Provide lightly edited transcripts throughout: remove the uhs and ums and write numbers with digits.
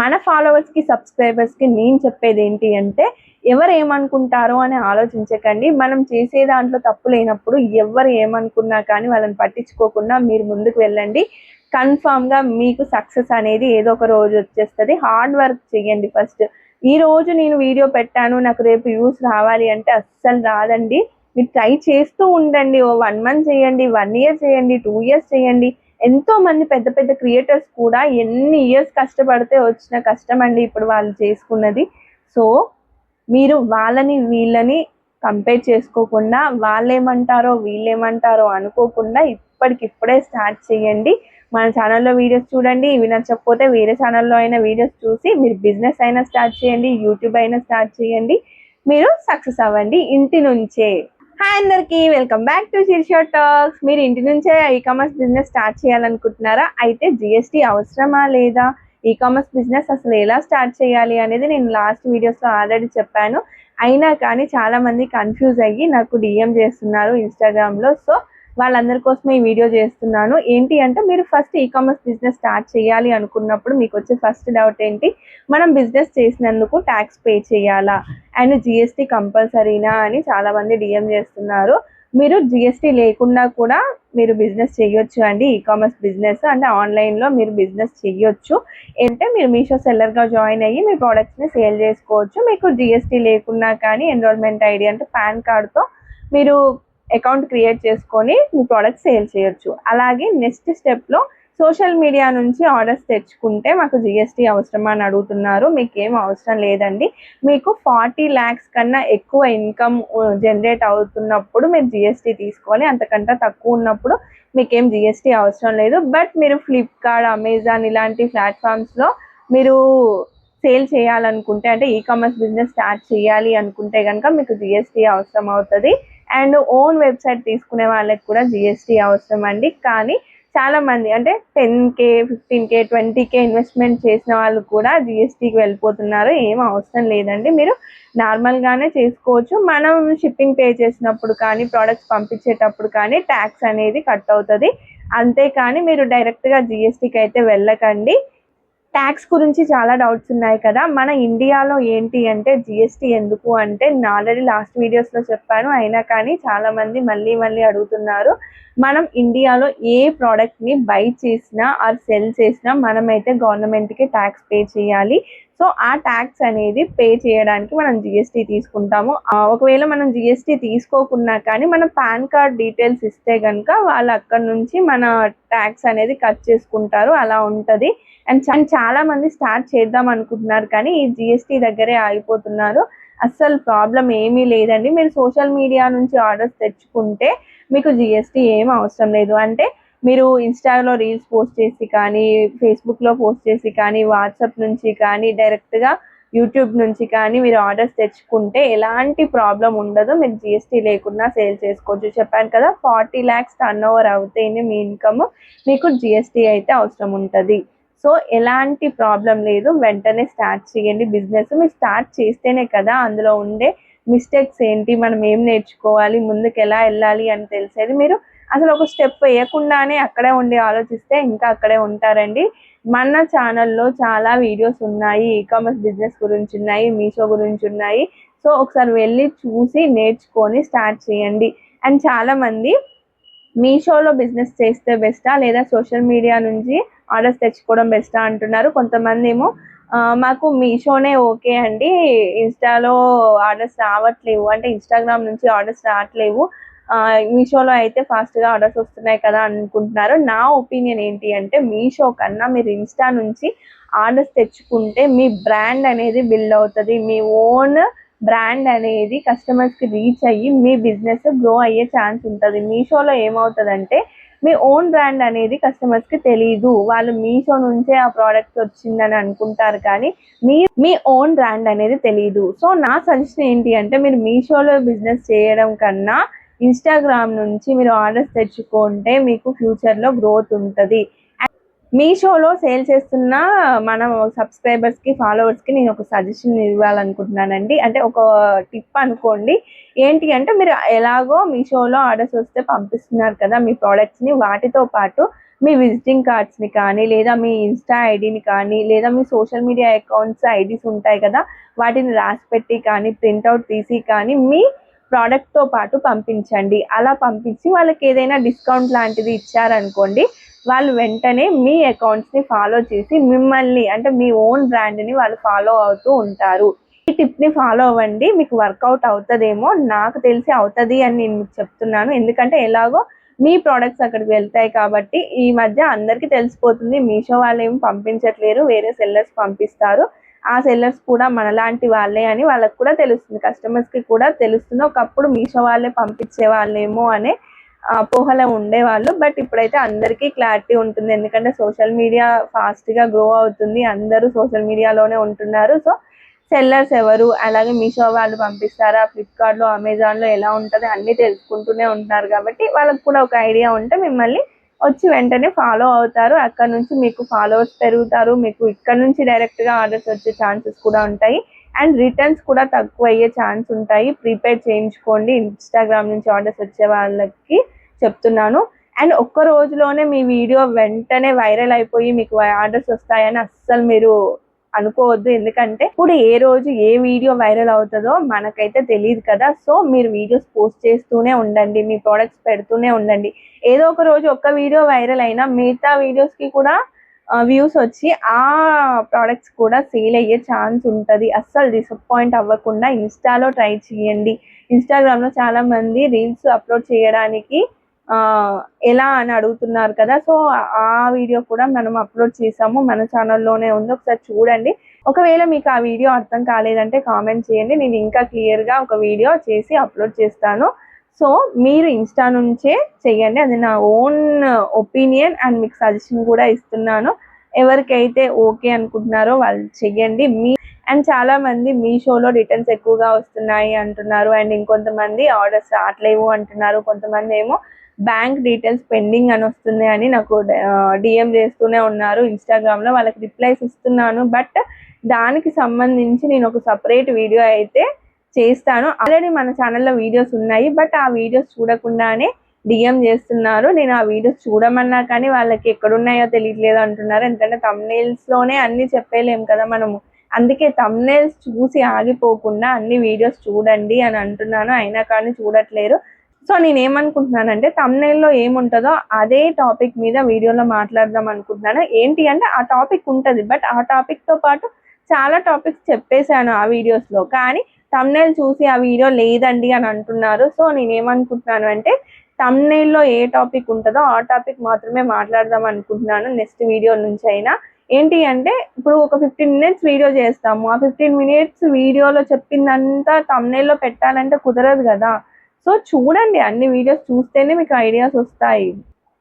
మన ఫాలోవర్స్ కి సబ్స్క్రైబర్స్ కి నేను చెప్పేది ఏంటి అంటే ఎవరు ఏమనుకుంటారో అని ఆలోచించకండి. మనం చేసే దాంట్లో తప్పు లేనప్పుడు ఎవరు ఏమనుకున్నా కానీ వాళ్ళని పట్టించుకోకుండా మీరు ముందుకు వెళ్ళండి. కన్ఫామ్ గా మీకు సక్సెస్ అనేది ఏదో ఒక రోజు వచ్చేస్తుంది. హార్డ్ వర్క్ చేయండి ఫస్ట్. ఈ రోజు నేను వీడియో పెట్టాను, నాకు రేపు వ్యూస్ రావాలి అంటే అస్సలు రాదండి. మీరు ట్రై చేస్తూ ఉండండి. ఓ 1 మంత్ చేయండి, 1 ఇయర్ చేయండి, 2 ఇయర్స్ చేయండి. ఎంతో మంది పెద్ద పెద్ద క్రియేటర్స్ కూడా ఎన్ని ఇయర్స్ కష్టపడితే వచ్చిన కష్టం అండి ఇప్పుడు వాళ్ళు చేసుకున్నది. సో మీరు వాళ్ళని వీళ్ళని కంపేర్ చేసుకోకుండా వాళ్ళేమంటారో వీళ్ళేమంటారో అనుకోకుండా ఇప్పటికిప్పుడే స్టార్ట్ చేయండి. మన ఛానల్లో వీడియోస్ చూడండి. ఇవి నచ్చకపోతే వేరే ఛానల్లో అయినా వీడియోస్ చూసి మీరు బిజినెస్ అయినా స్టార్ట్ చేయండి, యూట్యూబ్ అయినా స్టార్ట్ చేయండి. మీరు సక్సెస్ అవ్వండి ఇంటి నుంచే. హాయ్ అందరికి, వెల్కమ్ బ్యాక్ టు శీర్ష టాక్స్. మీరు ఇంటి నుంచే ఈ కామర్స్ బిజినెస్ స్టార్ట్ చేయాలనుకుంటున్నారా? అయితే జిఎస్టీ అవసరమా లేదా, ఈ కామర్స్ బిజినెస్ అసలు ఎలా స్టార్ట్ చేయాలి అనేది నేను లాస్ట్ వీడియోస్లో ఆల్రెడీ చెప్పాను. అయినా కానీ చాలా మంది కన్ఫ్యూజ్ అయ్యి నాకు డిఎం చేస్తున్నారు ఇన్స్టాగ్రామ్లో. సో వాళ్ళందరి కోసమే ఈ వీడియో చేస్తున్నాను. ఏంటి అంటే మీరు first e commerce business start చేయాలి అనుకున్నప్పుడు మీకు వచ్చే ఫస్ట్ డౌట్ ఏంటి, మనం బిజినెస్ చేసినందుకు ట్యాక్స్ పే చేయాలా అండ్ జిఎస్టీ కంపల్సరీనా అని చాలా మంది డిఎం చేస్తున్నారు. మీరు జిఎస్టీ లేకుండా కూడా మీరు బిజినెస్ చేయొచ్చు అండి. ఈ కామర్స్ బిజినెస్ అంటే ఆన్లైన్లో మీరు బిజినెస్ చేయొచ్చు. అంటే మీరు మీషో సెల్లర్గా జాయిన్ అయ్యి మీ ప్రోడక్ట్స్ని సేల్ చేసుకోవచ్చు. మీకు జిఎస్టీ లేకున్నా కానీ ఎన్రోల్మెంట్ ఐడి అంటే పాన్ కార్డ్తో మీరు అకౌంట్ క్రియేట్ చేసుకొని మీ ప్రోడక్ట్ సేల్ చేయొచ్చు. అలాగే నెక్స్ట్ స్టెప్లో సోషల్ మీడియా నుంచి ఆర్డర్స్ తెచ్చుకుంటే మాకు జిఎస్టీ అవసరమా అని అడుగుతున్నారు. మీకు ఏం అవసరం లేదండి. మీకు 40 lakhs కన్నా ఎక్కువ ఇన్కమ్ జనరేట్ అవుతున్నప్పుడు మీరు జిఎస్టీ తీసుకోవాలి. అంతకంటే తక్కువ ఉన్నప్పుడు మీకేం జిఎస్టీ అవసరం లేదు. బట్ మీరు ఫ్లిప్కార్ట్, అమెజాన్ ఇలాంటి ప్లాట్ఫామ్స్లో మీరు సేల్ చేయాలనుకుంటే అంటే ఈ కామర్స్ బిజినెస్ స్టార్ట్ చేయాలి అనుకుంటే కనుక మీకు జిఎస్టీ అవసరం అవుతుంది. అండ్ ఓన్ వెబ్సైట్ తీసుకునే వాళ్ళకి కూడా జిఎస్టీ అవసరం అండి. కానీ చాలామంది అంటే 10K, 15K, 20K ఇన్వెస్ట్మెంట్ చేసిన వాళ్ళు కూడా జిఎస్టీకి వెళ్ళిపోతున్నారు. ఏం అవసరం లేదండి, మీరు నార్మల్గానే చేసుకోవచ్చు. మనం షిప్పింగ్ పే చేసినప్పుడు కానీ ప్రోడక్ట్స్ పంపించేటప్పుడు కానీ ట్యాక్స్ అనేది కట్ అవుతుంది. అంతేకాని మీరు డైరెక్ట్గా జిఎస్టీకి అయితే వెళ్ళకండి. ట్యాక్స్ గురించి చాలా డౌట్స్ ఉన్నాయి కదా. మన ఇండియాలో ఏంటి అంటే జిఎస్టీ ఎందుకు అంటే నేను ఆల్రెడీ లాస్ట్ వీడియోస్లో చెప్పాను. అయినా కానీ చాలామంది మళ్ళీ అడుగుతున్నారు. మనం ఇండియాలో ఏ ప్రోడక్ట్ని బై చేసినా ఆర్ సెల్ చేసినా మనమైతే గవర్నమెంట్కి ట్యాక్స్ పే చేయాలి. సో ఆ ట్యాక్స్ అనేది పే చేయడానికి మనం జిఎస్టీ తీసుకుంటాము. ఒకవేళ మనం జిఎస్టీ తీసుకోకున్నా కానీ మన పాన్ కార్డ్ డీటెయిల్స్ ఇస్తే కనుక వాళ్ళు అక్కడ నుంచి మన ట్యాక్స్ అనేది కట్ చేసుకుంటారు. అలా ఉంటుంది. అండ్ చాలా మంది స్టార్ట్ చేద్దాం అనుకుంటున్నారు కానీ ఈ జిఎస్టీ దగ్గరే ఆగిపోతున్నారు. అస్సలు ప్రాబ్లం ఏమీ లేదండి. మీరు సోషల్ మీడియా నుంచి ఆర్డర్స్ తెచ్చుకుంటే మీకు జిఎస్టీ ఏం అవసరం లేదు. అంటే మీరు ఇన్స్టాలో రీల్స్ పోస్ట్ చేసి కానీ, ఫేస్బుక్లో పోస్ట్ చేసి కానీ, వాట్సాప్ నుంచి కానీ, డైరెక్ట్గా యూట్యూబ్ నుంచి కానీ మీరు ఆర్డర్స్ తెచ్చుకుంటే ఎలాంటి ప్రాబ్లం ఉండదు. మీరు జిఎస్టీ లేకుండా సేల్ చేసుకోవచ్చు. చెప్పాను కదా, 40 lakhs టర్న్ ఓవర్ అవుతేనే మీ ఇన్కమ్, మీకు జిఎస్టీ అయితే అవసరం ఉంటుంది. సో ఎలాంటి ప్రాబ్లం లేదు. వెంటనే స్టార్ట్ చేయండి బిజినెస్. మీరు స్టార్ట్ చేస్తేనే కదా అందులో ఉండే మిస్టేక్స్ ఏంటి, మనం ఏం నేర్చుకోవాలి, ముందుకు ఎలా వెళ్ళాలి అని తెలిసేది. మీరు అసలు ఒక స్టెప్ వేయకుండానే అక్కడే ఉండి ఆలోచిస్తే ఇంకా అక్కడే ఉంటారండి. మన ఛానల్లో చాలా వీడియోస్ ఉన్నాయి, ఈ కామర్స్ బిజినెస్ గురించి ఉన్నాయి, మీషో గురించి ఉన్నాయి. సో ఒకసారి వెళ్ళి చూసి నేర్చుకొని స్టార్ట్ చేయండి. అండ్ చాలామంది మీషోలో బిజినెస్ చేస్తే బెస్టా లేదా సోషల్ మీడియా నుంచి ఆర్డర్స్ తెచ్చుకోవడం బెస్టా అంటున్నారు. కొంతమంది ఏమో మాకు మీషోనే ఓకే అండి, ఇన్స్టాలో ఆర్డర్స్ రావట్లేవు, అంటే ఇన్స్టాగ్రామ్ నుంచి ఆర్డర్స్ రావట్లేవు, మీషోలో అయితే ఫాస్ట్గా ఆర్డర్స్ వస్తున్నాయి కదా అనుకుంటున్నారు. నా ఒపీనియన్ ఏంటి అంటే మీషో కన్నా మీరు ఇన్స్టా నుంచి ఆర్డర్స్ తెచ్చుకుంటే మీ బ్రాండ్ అనేది బిల్డ్ అవుతుంది. మీ ఓన్ బ్రాండ్ అనేది కస్టమర్స్కి రీచ్ అయ్యి మీ బిజినెస్ గ్రో అయ్యే ఛాన్స్ ఉంటుంది. మీషోలో ఏమవుతుందంటే మీ ఓన్ బ్రాండ్ అనేది కస్టమర్స్కి తెలీదు. వాళ్ళు మీషో నుంచే ఆ ప్రోడక్ట్ వచ్చిందని అనుకుంటారు కానీ మీ ఓన్ బ్రాండ్ అనేది తెలీదు. సో నా సజెషన్ ఏంటి అంటే మీరు మీషోలో బిజినెస్ చేయడం కన్నా ఇన్స్టాగ్రామ్ నుంచి మీరు ఆర్డర్స్ తెచ్చుకుంటే మీకు ఫ్యూచర్లో గ్రోత్ ఉంటుంది. మీషోలో సేల్ చేస్తున్న మన సబ్స్క్రైబర్స్కి, ఫాలోవర్స్కి నేను ఒక సజెషన్ ఇవ్వాలనుకుంటున్నానండి. అంటే ఒక టిప్ అనుకోండి. ఏంటి అంటే మీరు ఎలాగో మీషోలో ఆర్డర్స్ వస్తే పంపిస్తున్నారు కదా మీ ప్రోడక్ట్స్ని, వాటితో పాటు మీ విజిటింగ్ కార్డ్స్ని కానీ లేదా మీ ఇన్స్టా ఐడిని కానీ లేదా మీ సోషల్ మీడియా అకౌంట్స్ ఐడీస్ ఉంటాయి కదా, వాటిని రాసి పెట్టి కానీ ప్రింట్అవుట్ తీసి కానీ మీ ప్రోడక్ట్తో పాటు పంపించండి. అలా పంపించి వాళ్ళకి ఏదైనా డిస్కౌంట్ లాంటిది ఇచ్చారనుకోండి, వాళ్ళు వెంటనే మీ అకౌంట్స్ని ఫాలో చేసి మిమ్మల్ని అంటే మీ ఓన్ బ్రాండ్ని వాళ్ళు ఫాలో అవుతూ ఉంటారు. ఈ టిప్ని ఫాలో అవ్వండి, మీకు వర్కౌట్ అవుతుందేమో, నాకు తెలిసి అవుతుంది అని నేను మీకు చెప్తున్నాను. ఎందుకంటే ఎలాగో మీ ప్రోడక్ట్స్ అక్కడికి వెళ్తాయి కాబట్టి ఈ మధ్య అందరికీ తెలిసిపోతుంది. మీషో వాళ్ళు ఏమి పంపించట్లేరు, వేరే సెల్లర్స్ పంపిస్తారు. ఆ సెల్లర్స్ కూడా మనలాంటి వాళ్ళే అని వాళ్ళకి కూడా తెలుస్తుంది, కస్టమర్స్కి కూడా తెలుస్తుంది. ఒకప్పుడు మీషో వాళ్ళే పంపించే వాళ్ళేమో అనే అపోహలో ఉండేవాళ్ళు. బట్ ఇప్పుడైతే అందరికీ క్లారిటీ ఉంటుంది, ఎందుకంటే సోషల్ మీడియా ఫాస్ట్గా గ్రో అవుతుంది, అందరూ సోషల్ మీడియాలోనే ఉంటున్నారు. సో సెల్లర్స్ ఎవరు, అలాగే మీషో వాళ్ళు పంపిస్తారా, ఫ్లిప్కార్ట్లో అమెజాన్లో ఎలా ఉంటుంది అన్నీ తెలుసుకుంటూనే ఉంటున్నారు కాబట్టి వాళ్ళకి కూడా ఒక ఐడియా ఉంటే మిమ్మల్ని వచ్చి వెంటనే ఫాలో అవుతారు. అక్కడ నుంచి మీకు ఫాలోవర్స్ పెరుగుతారు, మీకు ఇక్కడ నుంచి డైరెక్ట్గా ఆర్డర్స్ వచ్చే ఛాన్సెస్ కూడా ఉంటాయి. అండ్ రిటర్న్స్ కూడా తక్కువ అయ్యే ఛాన్స్ ఉంటాయి. ప్రీపెయిడ్ చేయించుకోండి, ఇన్స్టాగ్రామ్ నుంచి ఆర్డర్స్ వచ్చే వాళ్ళకి చెప్తున్నాను. అండ్ ఒక్క రోజులోనే మీ వీడియో వెంటనే వైరల్ అయిపోయి మీకు ఆర్డర్స్ వస్తాయని అస్సలు మీరు అనుకోవద్దు. ఎందుకంటే ఇప్పుడు ఏ రోజు ఏ వీడియో వైరల్ అవుతుందో మనకైతే తెలియదు కదా. సో మీరు వీడియోస్ పోస్ట్ చేస్తూనే ఉండండి, మీ ప్రోడక్ట్స్ పెడుతూనే ఉండండి. ఏదో ఒక రోజు ఒక్క వీడియో వైరల్ అయినా మిగతా వీడియోస్కి కూడా వ్యూస్ వచ్చి ఆ ప్రోడక్ట్స్ కూడా సేల్ అయ్యే ఛాన్స్ ఉంటుంది. అస్సలు డిసప్పాయింట్ అవ్వకుండా ఇన్స్టాలో ట్రై చేయండి. ఇన్స్టాగ్రామ్లో చాలామంది రీల్స్ అప్లోడ్ చేయడానికి ఎలా అని అడుగుతున్నారు కదా. సో ఆ వీడియో కూడా మనం అప్లోడ్ చేసాము, మన ఛానల్లోనే ఉంది, ఒకసారి చూడండి. ఒకవేళ మీకు ఆ వీడియో అర్థం కాలేదంటే కామెంట్ చేయండి, నేను ఇంకా క్లియర్గా ఒక వీడియో చేసి అప్లోడ్ చేస్తాను. సో మీరు ఇన్స్టా నుంచే చెయ్యండి, అది నా ఓన్ ఒపీనియన్ అండ్ మీకు సజెషన్ కూడా ఇస్తున్నాను. ఎవరికైతే ఓకే అనుకుంటున్నారో వాళ్ళు చెయ్యండి. అండ్ చాలామంది మీషోలో రిటర్న్స్ ఎక్కువగా వస్తున్నాయి అంటున్నారు, అండ్ ఇంకొంతమంది ఆర్డర్స్ రావట్లేవు అంటున్నారు. కొంతమంది ఏమో బ్యాంక్ డీటెయిల్స్ పెండింగ్ అని వస్తుంది అని నాకు డిఎం చేస్తూనే ఉన్నారు ఇన్స్టాగ్రామ్లో. వాళ్ళకి రిప్లైస్ ఇస్తున్నాను, బట్ దానికి సంబంధించి నేను ఒక సపరేట్ వీడియో అయితే చేస్తాను. ఆల్రెడీ మన ఛానల్లో వీడియోస్ ఉన్నాయి, బట్ ఆ వీడియోస్ చూడకుండానే డిఎం చేస్తున్నారు. నేను ఆ వీడియోస్ చూడమన్నా కానీ వాళ్ళకి ఎక్కడున్నాయో తెలియట్లేదు అంటున్నారు. ఎందుకంటే థంబ్నెయిల్స్లోనే అన్నీ చెప్పలేము కదా మనము, అందుకే థంబ్నెయిల్స్ చూసి ఆగిపోకుండా అన్ని వీడియోస్ చూడండి అని అంటున్నాను, అయినా కానీ చూడట్లేరు. సో నేనేమనుకుంటున్నానంటే థంబ్నెయిల్లో ఏముంటుందో అదే టాపిక్ మీద వీడియోలో మాట్లాడదాం అనుకుంటున్నాను. ఏంటి అంటే ఆ టాపిక్ ఉంటుంది, బట్ ఆ టాపిక్తో పాటు చాలా టాపిక్స్ చెప్పేశాను ఆ వీడియోస్లో, కానీ థంబ్నెయిల్ చూసి ఆ వీడియో లేదండి అని అంటున్నారు. సో నేనేమనుకుంటున్నాను అంటే థంబ్నెయిల్లో ఏ టాపిక్ ఉంటుందో ఆ టాపిక్ మాత్రమే మాట్లాడదాం అనుకుంటున్నాను నెక్స్ట్ వీడియో నుంచి అయినా. ఏంటి అంటే ఇప్పుడు ఒక 15 మినిట్స్ వీడియో చేస్తాము, ఆ 15 మినిట్స్ వీడియోలో చెప్పిందంతా థంబ్నెయిల్లో పెట్టాలంటే కుదరదు కదా. సో చూడండి, అన్ని వీడియోస్ చూస్తేనే మీకు ఐడియాస్ వస్తాయి.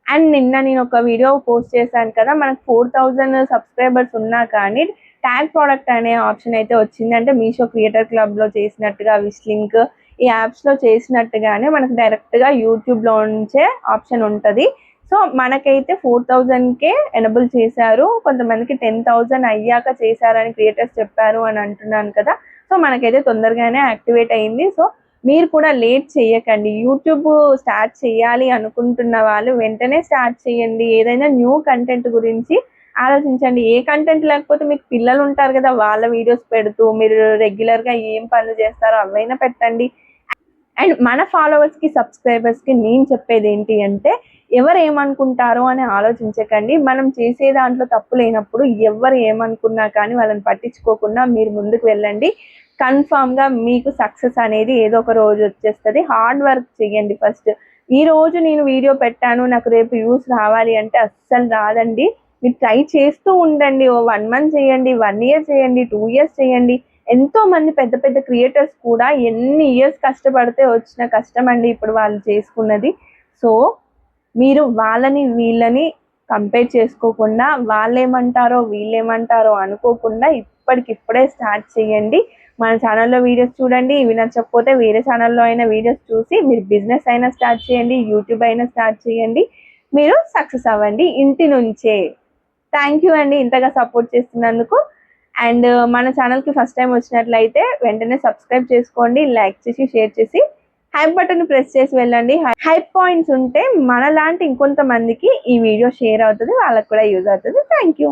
అండ్ నిన్న నేను ఒక వీడియో పోస్ట్ చేశాను కదా, మనకు 4000 సబ్స్క్రైబర్స్ ఉన్నా కానీ ట్యాగ్ ప్రోడక్ట్ అనే ఆప్షన్ అయితే వచ్చింది. అంటే మీషో క్రియేటర్ క్లబ్లో చేసినట్టుగా, విష్ లింక్ ఈ యాప్స్లో చేసినట్టుగానే మనకు డైరెక్ట్గా యూట్యూబ్లో నుంచే ఆప్షన్ ఉంటుంది. సో మనకైతే 4000కే ఎనబుల్ చేశారు, కొంతమందికి 10,000 అయ్యాక చేశారని క్రియేటర్స్ చెప్పారు అని అంటున్నాను కదా. సో మనకైతే తొందరగానే యాక్టివేట్ అయింది. సో మీరు కూడా లేట్ చేయకండి. యూట్యూబ్ స్టార్ట్ చేయాలి అనుకుంటున్న వాళ్ళు వెంటనే స్టార్ట్ చేయండి. ఏదైనా న్యూ కంటెంట్ గురించి ఆలోచించండి. ఏ కంటెంట్ లేకపోతే మీకు పిల్లలు ఉంటారు కదా, వాళ్ళ వీడియోస్ పెడుతూ మీరు రెగ్యులర్గా ఏం పనులు చేస్తారో అవైనా పెట్టండి. అండ్ మన ఫాలోవర్స్కి సబ్స్క్రైబర్స్కి నేను చెప్పేది ఏంటి అంటే ఎవరు ఏమనుకుంటారో అని ఆలోచించకండి. మనం చేసే దాంట్లో తప్పు లేనప్పుడు ఎవరు ఏమనుకున్నా కానీ వాళ్ళని పట్టించుకోకుండా మీరు ముందుకు వెళ్ళండి. కన్ఫామ్గా మీకు సక్సెస్ అనేది ఏదో ఒక రోజు వచ్చేస్తుంది. హార్డ్ వర్క్ చేయండి ఫస్ట్. ఈ రోజు నేను వీడియో పెట్టాను, నాకు రేపు వ్యూస్ రావాలి అంటే అస్సలు రాదండి. మీరు ట్రై చేస్తూ ఉండండి. 1 మంత్ చేయండి, 1 ఇయర్ చేయండి, 2 ఇయర్స్ చేయండి. ఎంతోమంది పెద్ద పెద్ద క్రియేటర్స్ కూడా ఎన్ని ఇయర్స్ కష్టపడితే వచ్చిన కష్టం అండి ఇప్పుడు వాళ్ళు చేసుకున్నది. సో మీరు వాళ్ళని వీళ్ళని కంపేర్ చేసుకోకుండా, వాళ్ళేమంటారో వీళ్ళేమంటారో అనుకోకుండా ఇప్పటికిప్పుడే స్టార్ట్ చేయండి. మన ఛానల్లో వీడియోస్ చూడండి, ఇవి నచ్చకపోతే వేరే ఛానల్లో అయినా వీడియోస్ చూసి మీరు బిజినెస్ అయినా స్టార్ట్ చేయండి, యూట్యూబ్ అయినా స్టార్ట్ చేయండి, మీరు సక్సెస్ అవ్వండి ఇంటి నుంచే. థ్యాంక్ యూ అండి ఇంతగా సపోర్ట్ చేస్తున్నందుకు. అండ్ మన ఛానల్కి ఫస్ట్ టైం వచ్చినట్లయితే వెంటనే సబ్స్క్రైబ్ చేసుకోండి, లైక్ చేసి షేర్ చేసి హైప్ బటన్ ప్రెస్ చేసి వెళ్ళండి. హైప్ పాయింట్స్ ఉంటే మనలాంటి ఇంకొంతమందికి ఈ వీడియో షేర్ అవుతుంది, వాళ్ళకి కూడా యూజ్ అవుతుంది. Thank you.